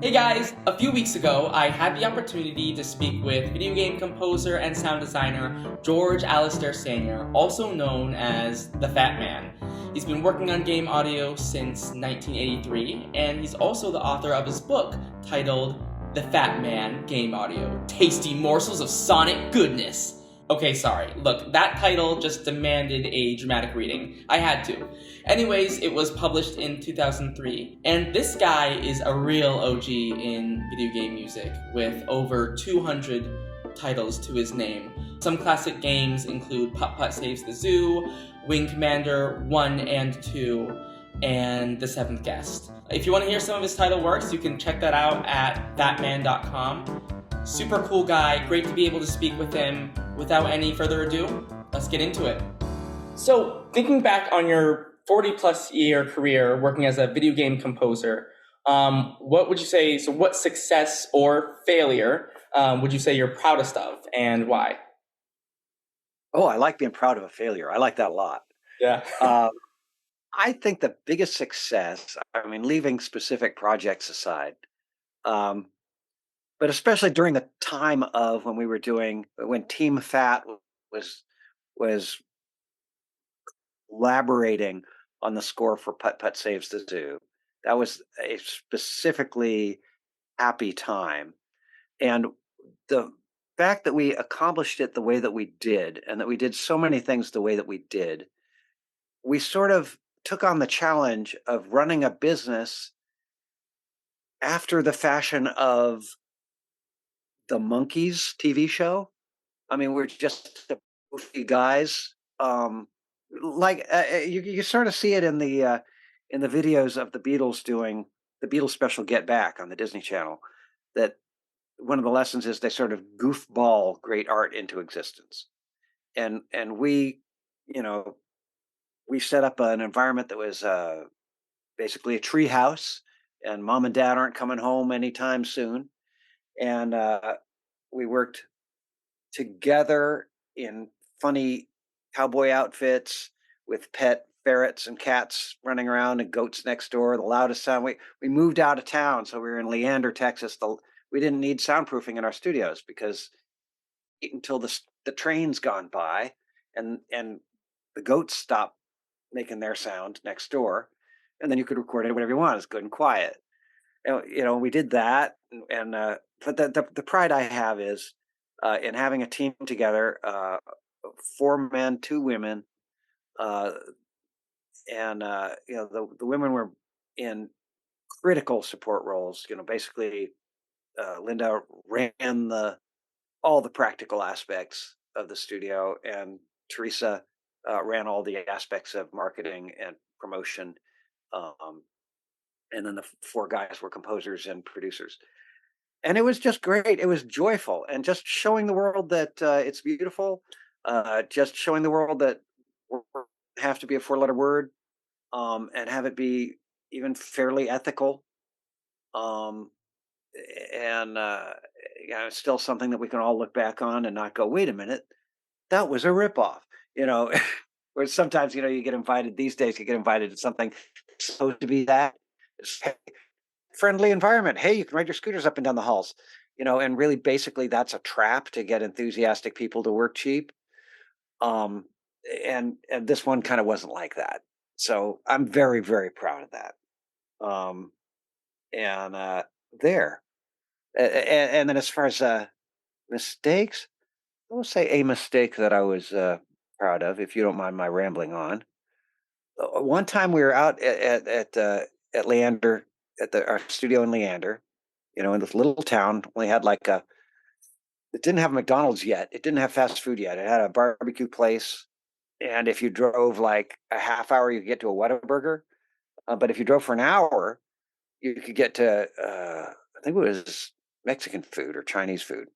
Hey guys, a few weeks ago, I had the opportunity to speak with video game composer and sound designer George Alistair Sanier, also known as the Fat Man. He's been working on game audio since 1983, and he's also the author of his book titled The Fat Man Game Audio Tasty Morsels of Sonic Goodness. Okay, sorry. Look, that title just demanded a dramatic reading. I had to. Anyways, it was published in 2003, and this guy is a real OG in video game music, with over 200 titles to his name. Some classic games include Putt Putt Saves the Zoo, Wing Commander 1 and 2, and The Seventh Guest. If you want to hear some of his title works, you can check that out at thatman.com. Super cool guy, great to be able to speak with him. Without any further ado, let's get into it. So, thinking back on your 40 plus year career working as a video game composer, what would you say, so what success or failure would you say you're proudest of, and why? Oh, I like being proud of a failure. I like that a lot. Yeah. I think the biggest success, I mean, leaving specific projects aside, um, but especially during the time of when we were doing when Team Fat was elaborating on the score for Putt Putt Saves the Zoo. That was a specifically happy time. And the fact that we accomplished it the way that we did, and that we did so many things the way that we did, we sort of took on the challenge of running a business after the fashion of the Monkeys TV show. I mean, we're just the goofy guys. You sort of see it in the videos of the Beatles doing the Beatles special Get Back on the Disney Channel. That one of the lessons is they sort of goofball great art into existence, and we, you know, we set up an environment that was basically a tree house, and mom and dad aren't coming home anytime soon. And we worked together in funny cowboy outfits with pet ferrets and cats running around and goats next door. The loudest sound. We moved out of town, so we were in Leander, Texas. We didn't need soundproofing in our studios because until the train's gone by and the goats stop making their sound next door, and then you could record it whatever you want. It's good and quiet. And, we did that, and but the pride I have is in having a team together, four men, two women, uh, and the women were in critical support roles. Basically, Linda ran the all the practical aspects of the studio, and Teresa ran all the aspects of marketing and promotion. Um, and then the four guys were composers and producers. And it was just great. It was joyful, and just showing the world that it's beautiful. Just showing the world that we have to be a four-letter word, and have it be even fairly ethical. Um, and it's still something that we can all look back on and not go, "Wait a minute, that was a ripoff." You know, where sometimes you get invited these days. You get invited to something supposed to be that friendly environment. Hey, you can ride your scooters up and down the halls, and really basically that's a trap to get enthusiastic people to work cheap. Um, and this one kind of wasn't like that. So I'm very, very proud of that. Um, and there. And then as far as mistakes, I will say a mistake that I was proud of, if you don't mind my rambling on. One time we were out at Leander, at our studio in Leander, in this little town. Only had like a It didn't have McDonald's yet. It didn't have fast food yet. It had a barbecue place, and if you drove like a half hour, you could get to a Whataburger. But if you drove for an hour, you could get to I think it was Mexican food or Chinese food.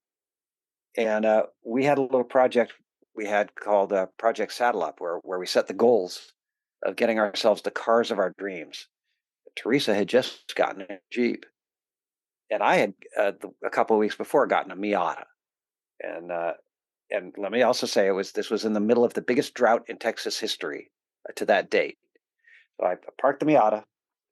And we had a little project we had called Project Saddle Up, where we set the goals of getting ourselves the cars of our dreams. Teresa had just gotten a Jeep, and I had a couple of weeks before gotten a Miata. And and let me also say this was in the middle of the biggest drought in Texas history to that date. So I parked the Miata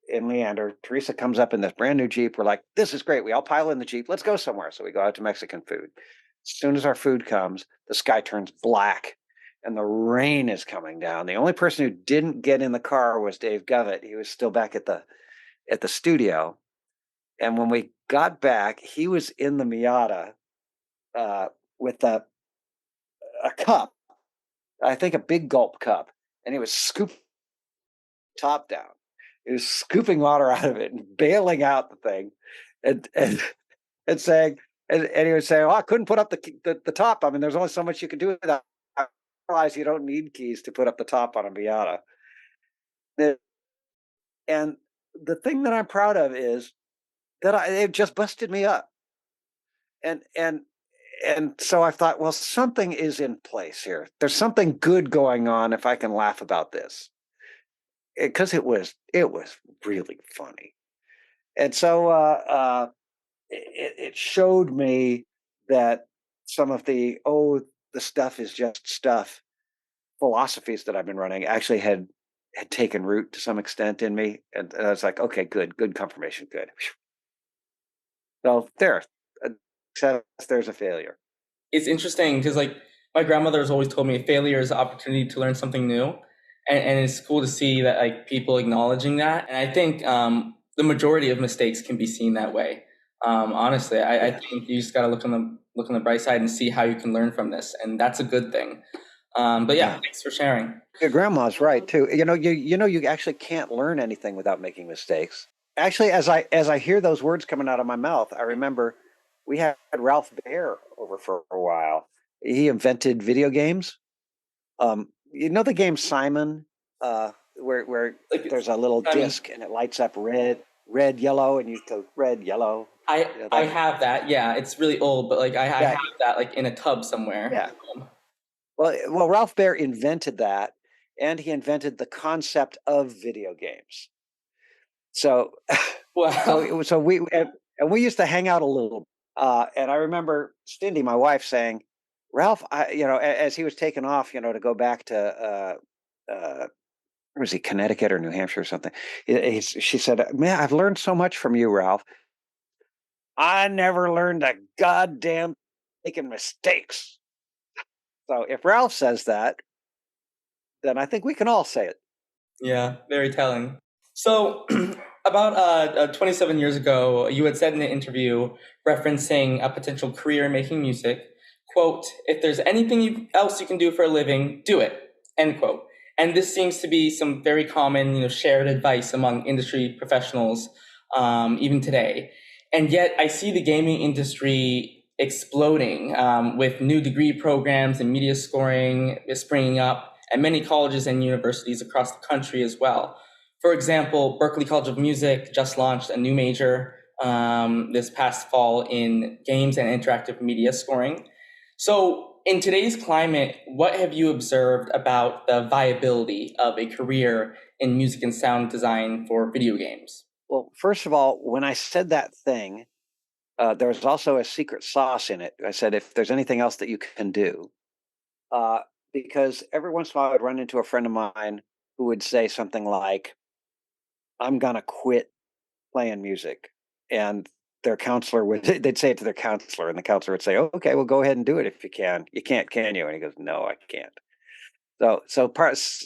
in Leander. Teresa comes up in this brand new Jeep. We're like, this is great. We all pile in the Jeep. Let's go somewhere. So we go out to Mexican food. As soon as our food comes, the sky turns black and the rain is coming down. The only person who didn't get in the car was Dave Govett. He was still back at the studio. And when we got back, he was in the Miata with a cup, I think a big gulp cup, and he was scooping top down. He was scooping water out of it and bailing out the thing, and saying, and he was saying, "Oh, I couldn't put up the top. I mean, there's only so much you can do with that. I realize you don't need keys to put up the top on a Miata." And the thing that I'm proud of is that it just busted me up, and and so I thought, well, something is in place here. There's something good going on if I can laugh about this, because it was really funny. And so it showed me that some of the stuff is just stuff philosophies that I've been running actually had taken root to some extent in me, and I was like, okay, good confirmation, good. So there's a failure. It's interesting because like my grandmother has always told me failure is an opportunity to learn something new, and it's cool to see that like people acknowledging that. And I think the majority of mistakes can be seen that way. Honestly, I Yeah, think you just got to look on the bright side and see how you can learn from this, and that's a good thing. But yeah, yeah. thanks for sharing. Your grandma's right too. You actually can't learn anything without making mistakes. Actually, as I hear those words coming out of my mouth, I remember we had Ralph Baer over for a while. He invented video games. The game Simon, where Like, there's a little I mean, disc and it lights up red, yellow, and you go red, yellow. I That have that. Yeah, it's really old, but like I yeah, have that like in a tub somewhere. yeah. Well, Ralph Baer invented that, and he invented the concept of video games. So, Wow. so we used to hang out a little. And I remember Cindy, my wife, saying, "Ralph, as he was taking off, to go back to where was he, Connecticut or New Hampshire or something." She said, "Man, I've learned so much from you, Ralph. I never learned a goddamn making mistakes." So if Ralph says that, then I think we can all say it. Yeah, very telling. So, about 27 years ago, you had said in an interview referencing a potential career making music, quote, if there's anything else you can do for a living, do it, end quote. And this seems to be some very common, shared advice among industry professionals, even today. And yet, I see the gaming industry exploding with new degree programs and media scoring springing up at many colleges and universities across the country as well. For example, Berklee College of Music just launched a new major this past fall in games and interactive media scoring. So, in today's climate, what have you observed about the viability of a career in music and sound design for video games? Well, first of all, when I said that thing, there was also a secret sauce in it. I said, if there's anything else that you can do, uh, because every once in a while I'd run into a friend of mine who would say something like, "I'm gonna quit playing music," and their counselor would they'd say it to their counselor, and the counselor would say, "Oh, okay, well, go ahead and do it if you can. You can't, can you?" And he goes, "No, I can't." So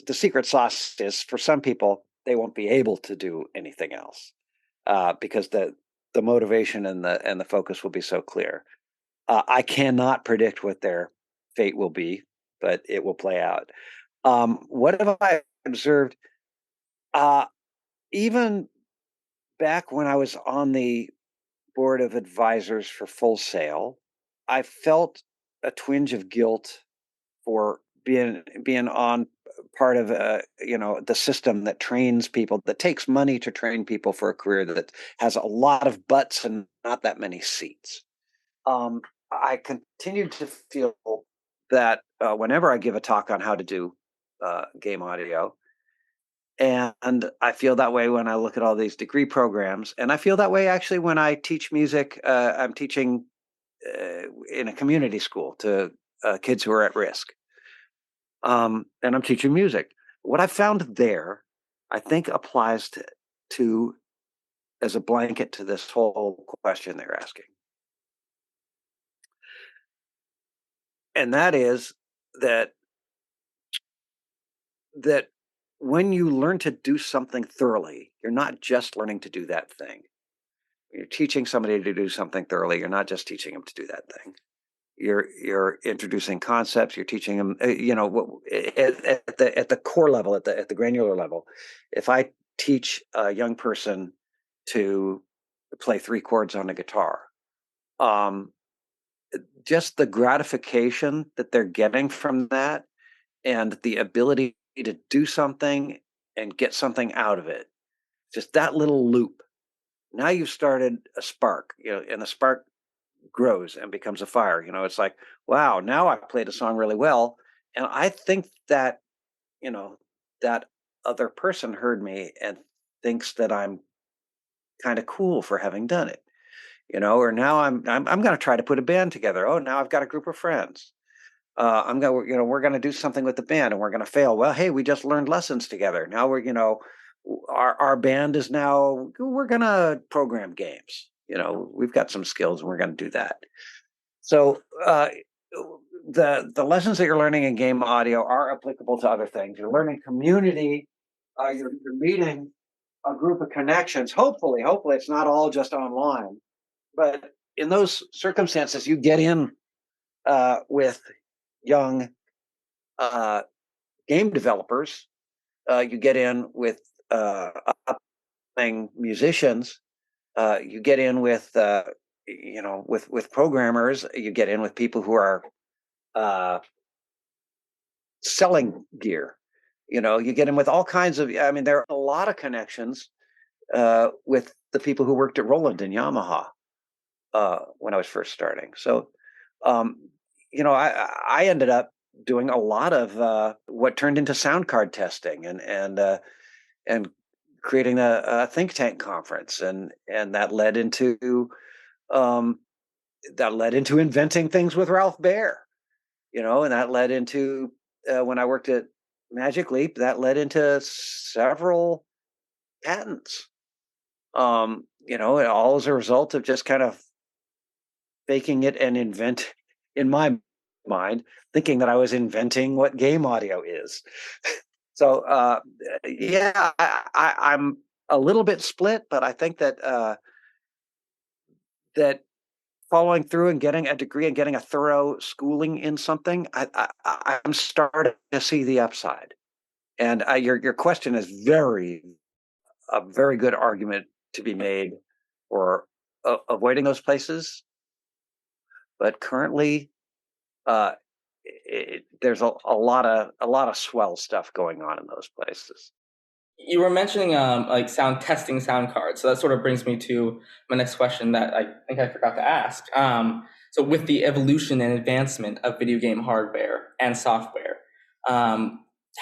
the secret sauce is for some people they won't be able to do anything else because the motivation and the focus will be so clear. I cannot predict what their fate will be, but it will play out. What have I observed? Uh, Even back when I was on the board of advisors for Full Sail, I felt a twinge of guilt for being on part of the system that trains people, that takes money to train people for a career that has a lot of butts and not that many seats. I continue to feel that whenever I give a talk on how to do game audio, and I feel that way when I look at all these degree programs, and I feel that way actually when I teach music. I'm teaching in a community school to kids who are at risk, and I'm teaching music. What I found there, I think, applies to as a blanket to this whole question they're asking. And that is that that when you learn to do something thoroughly, you're not just learning to do that thing. You're teaching somebody to do something thoroughly. You're not just teaching them to do that thing. You're introducing concepts. You're teaching them. At the core level, at the granular level. If I teach a young person to play three chords on a guitar, um, just the gratification that they're getting from that, and the ability to do something and get something out of it, just that little loop. Now you've started a spark, and the spark grows and becomes a fire. It's like, wow, now I played a song really well. And I think that, you know, that other person heard me and thinks that I'm kind of cool for having done it, or now I'm going to try to put a band together. Oh, now I've got a group of friends. We're going to do something with the band and we're going to fail. Well, hey, we just learned lessons together. Now our band is now, we're going to program games. We've got some skills and we're going to do that. So the lessons that you're learning in game audio are applicable to other things. You're learning community. You're meeting a group of connections. Hopefully it's not all just online. But in those circumstances, you get in with young uh, game developers. You get in with upcoming musicians. You get in with programmers. You get in with people who are selling gear. You get in with all kinds of. I mean, there are a lot of connections with the people who worked at Roland and Yamaha when I was first starting. So, I ended up doing a lot of what turned into sound card testing and creating a think tank conference, and um, that led into inventing things with Ralph Baer. And that led into when I worked at Magic Leap, that led into several patents. And all as a result of just kind of faking it and in my mind, thinking that I was inventing what game audio is. So yeah, I'm a little bit split, but I think that following through and getting a degree and getting a thorough schooling in something, I'm starting to see the upside. And your question is a very good argument to be made for avoiding those places. But currently, uh, there's a lot of swell stuff going on in those places. You were mentioning like sound testing sound cards, so that sort of brings me to my next question that I think I forgot to ask. So with the evolution and advancement of video game hardware and software, how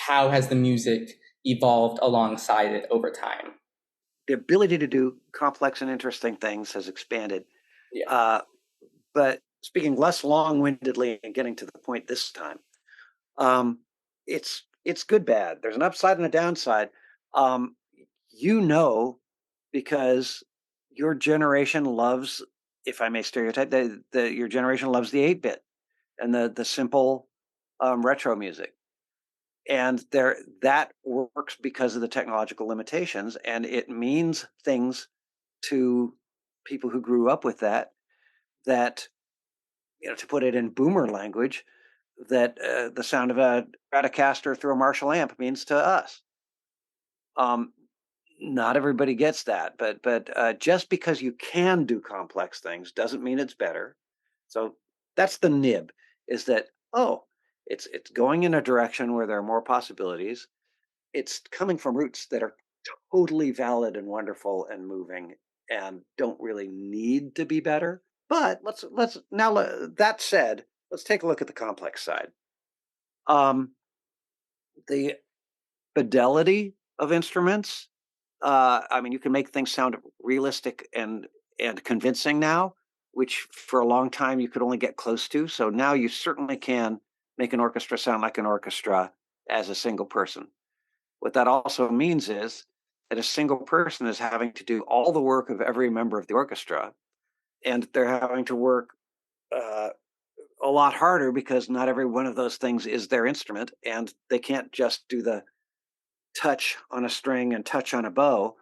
has the music evolved alongside it over time? The ability to do complex and interesting things has expanded. Yeah. But speaking less long-windedly and getting to the point this time, um, it's good bad. There's an upside and a downside. Um, you know, because your generation loves, if I may stereotype, your generation loves the 8-bit and the simple retro music. And that works because of the technological limitations, and it means things to people who grew up with that to put it in boomer language, that the sound of a Stratocaster through a Marshall amp means to us. Um, Not everybody gets that, but just because you can do complex things doesn't mean it's better. So that's the nib, is that, oh, it's going in a direction where there are more possibilities. It's coming from roots that are totally valid and wonderful and moving and don't really need to be better. But let's now, that said, let's take a look at the complex side. Um, the fidelity of instruments. I mean, you can make things sound realistic and convincing now, which for a long time you could only get close to. So now you certainly can make an orchestra sound like an orchestra as a single person. What that also means is that a single person is having to do all the work of every member of the orchestra, and they're having to work uh, a lot harder because not every one of those things is their instrument, and they can't just do the touch on a string and touch on a bow.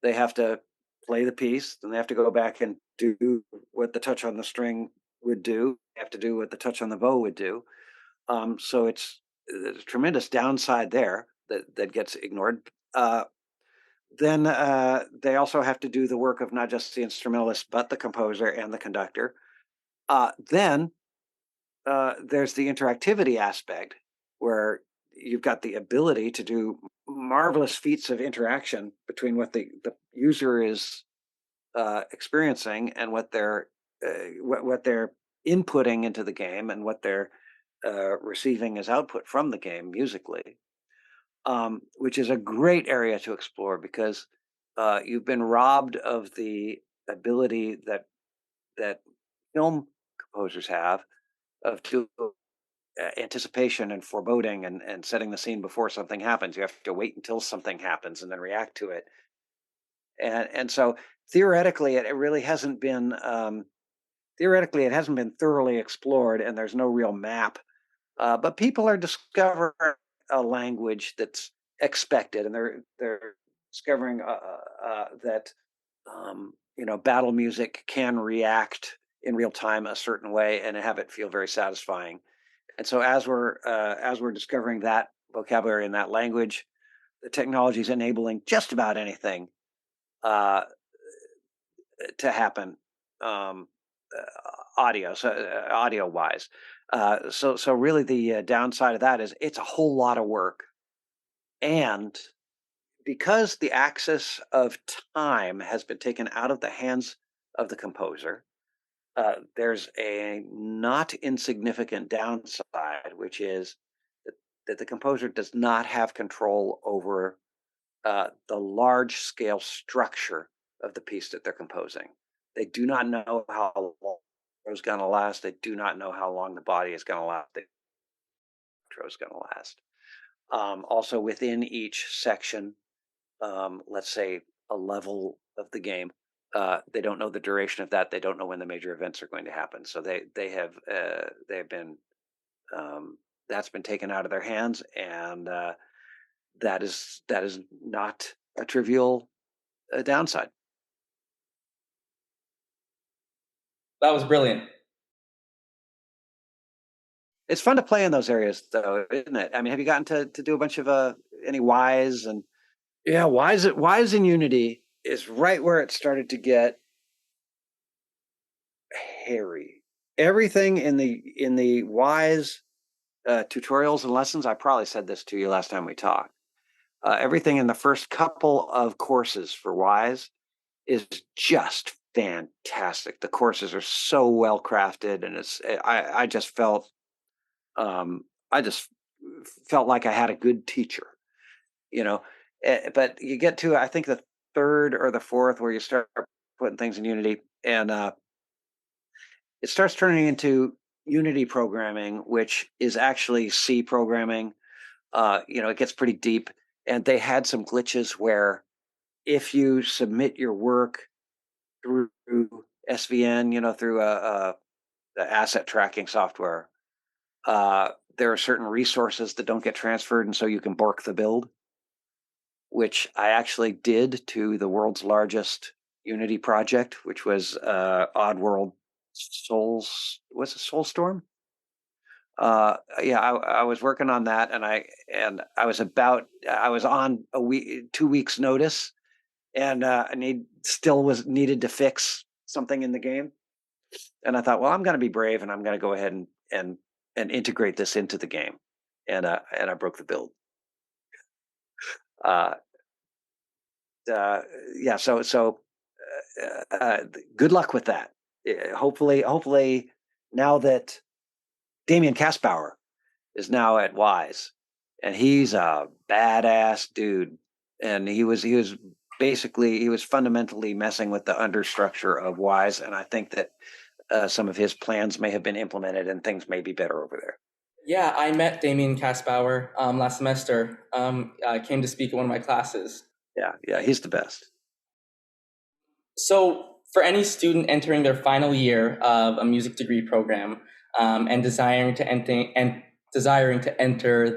They have to play the piece, then they have to go back and do what the touch on the string would do. They have to do what the touch on the bow would do. So there's a tremendous downside there that gets ignored. Then they also have to do the work of not just the instrumentalist, but the composer and the conductor. Then there's the interactivity aspect where you've got the ability to do marvelous feats of interaction between what the user is experiencing and what they're inputting into the game and what they're receiving as output from the game musically, which is a great area to explore because you've been robbed of the ability that film composers have of doing anticipation and foreboding and setting the scene before something happens. You have to wait until something happens and then react to it. And so theoretically, it really hasn't been theoretically it hasn't been thoroughly explored, and there's no real map. But people are discovering a language that's expected, and they're discovering that battle music can react in real time a certain way and have it feel very satisfying. And so as we're discovering that vocabulary and that language, the technology is enabling just about anything uh, to happen, um, audio wise. So really, the downside of that is it's a whole lot of work, and because the axis of time has been taken out of the hands of the composer, there's a not insignificant downside, which is that the composer does not have control over the large scale structure of the piece that they're composing. They do not know how long the intro is going to last. They do not know how long the body is going to last. The intro is going to last. Also, within each section, let's say a level of the game, they don't know the duration of that. They don't know when the major events are going to happen. So they've been that's been taken out of their hands, and that is not a trivial downside. That was brilliant. It's fun to play in those areas, though, isn't it? I mean, have you gotten to do a bunch of any Wise and yeah, Wise in Unity is right where it started to get hairy. Everything in the Wise tutorials and lessons. I probably said this to you last time we talked. Everything in the first couple of courses for Wise is just fantastic. The courses are so well crafted, and I just felt I just felt like I had a good teacher, you know. But you get to I think the third or the fourth where you start putting things in Unity, and it starts turning into Unity programming, which is actually C programming. It gets pretty deep, and they had some glitches where if you submit your work through SVN, through the asset tracking software, there are certain resources that don't get transferred, and so you can bork the build, which I actually did to the world's largest Unity project, which was Oddworld Souls. Was it Soulstorm? Yeah, I was working on that, and I was on a week, 2 weeks notice, and I needed to fix something in the game, and I thought, well, I'm going to be brave, and I'm going to go ahead and integrate this into the game, and I broke the build. Uh, yeah, so good luck with that. Hopefully, now that Damien Kaspauer is now at Wise, and he's a badass dude, and he was fundamentally messing with the understructure of Wise, and I think that some of his plans may have been implemented, and things may be better over there. Yeah, I met Damien Kaspauer last semester. I came to speak in one of my classes. Yeah, he's the best. So, for any student entering their final year of a music degree program and desiring to enter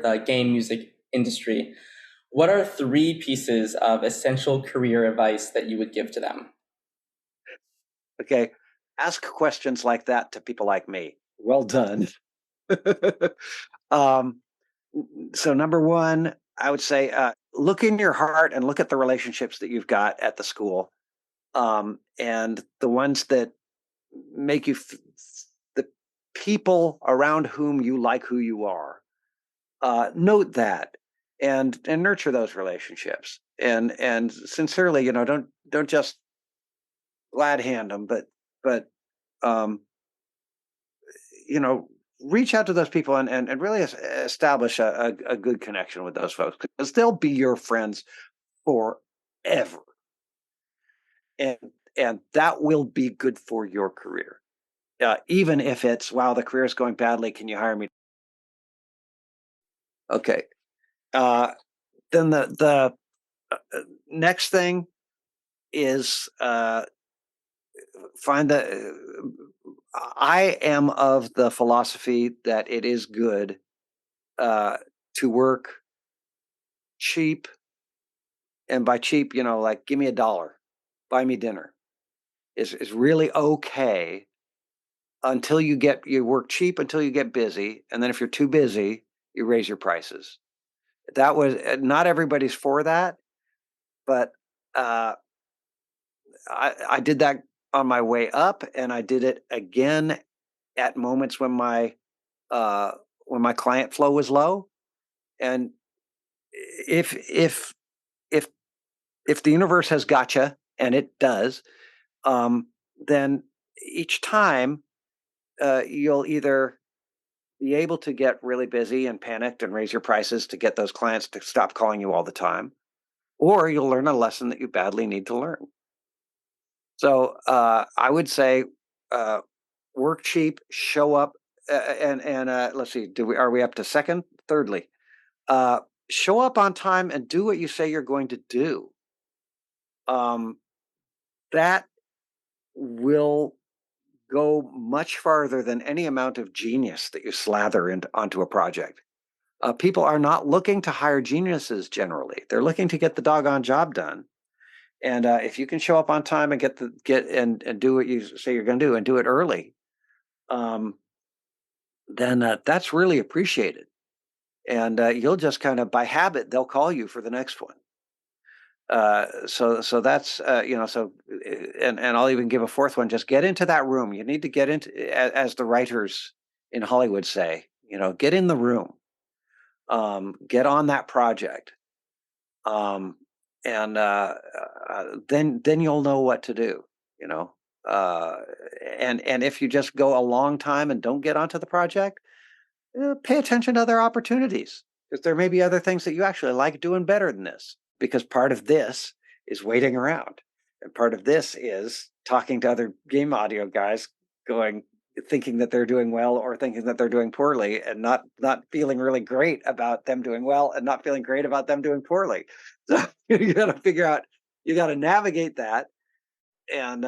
the game music industry, what are 3 pieces of essential career advice that you would give to them? Okay, ask questions like that to people like me. Well done. um, so number one, I would say look in your heart and look at the relationships that you've got at the school, and the ones that make you the people around whom you like who you are. Note that and nurture those relationships, and sincerely, don't just glad hand them, but um, you know reach out to those people and really establish a good connection with those folks, because they'll be your friends forever, and and that will be good for your career, even if it's, wow, the career is going badly, can you hire me? Okay. uh, then the next thing is, find the I am of the philosophy that it is good uh, to work cheap. And by cheap, like, give me $1, buy me dinner, is really okay until you work cheap until you get busy, and then if you're too busy, you raise your prices. That was not everybody's for that, but uh, I did that on my way up, and I did it again at moments uh, when my client flow was low. And if if if if the universe has gotcha, and it does, um, then each time you'll either be able to get really busy and panicked and raise your prices to get those clients to stop calling you all the time, or you'll learn a lesson that you badly need to learn. So I would say, uh, work cheap, show up, and let's see, do we are we up to second? Thirdly, uh, show up on time and do what you say you're going to do. Um, that will go much farther than any amount of genius that you slather onto a project. People are not looking to hire geniuses generally; they're looking to get the doggone job done. And if you can show up on time and get and do what you say you're going to do and do it early, um, then that's really appreciated. And you'll just kind of by habit, they'll call you for the next one. So that's and I'll even give a fourth one. Just get into that room. You need to get into, as the writers in Hollywood say, get in the room, get on that project, um, and then you'll know what to do. You know, uh, and if you just go a long time and don't get onto the project, pay attention to other opportunities, because there may be other things that you actually like doing better than this. Because part of this is waiting around, and part of this is talking to other game audio guys, going thinking that they're doing well or thinking that they're doing poorly, and not feeling really great about them doing well and not feeling great about them doing poorly. So you got to figure out, you got to navigate that, and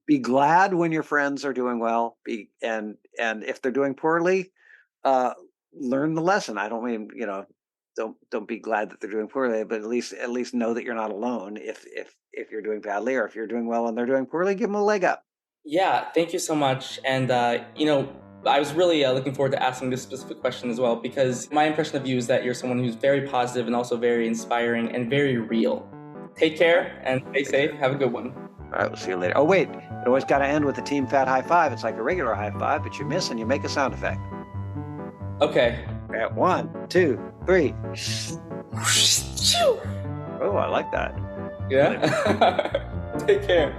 be glad when your friends are doing well, be and if they're doing poorly, uh, learn the lesson. I don't mean, don't be glad that they're doing poorly, but at least know that you're not alone. If you're doing badly, or if you're doing well and they're doing poorly, give them a leg up. Yeah, thank you so much. And, I was really looking forward to asking this specific question as well, because my impression of you is that you're someone who's very positive and also very inspiring and very real. Take care and stay safe. Have a good one. All right, we'll see you later. Oh wait, it always got to end with a team fat high five. It's like a regular high five, but you miss and you make a sound effect. Okay. At 1, 2, 3. Oh, I like that. Yeah. Take care.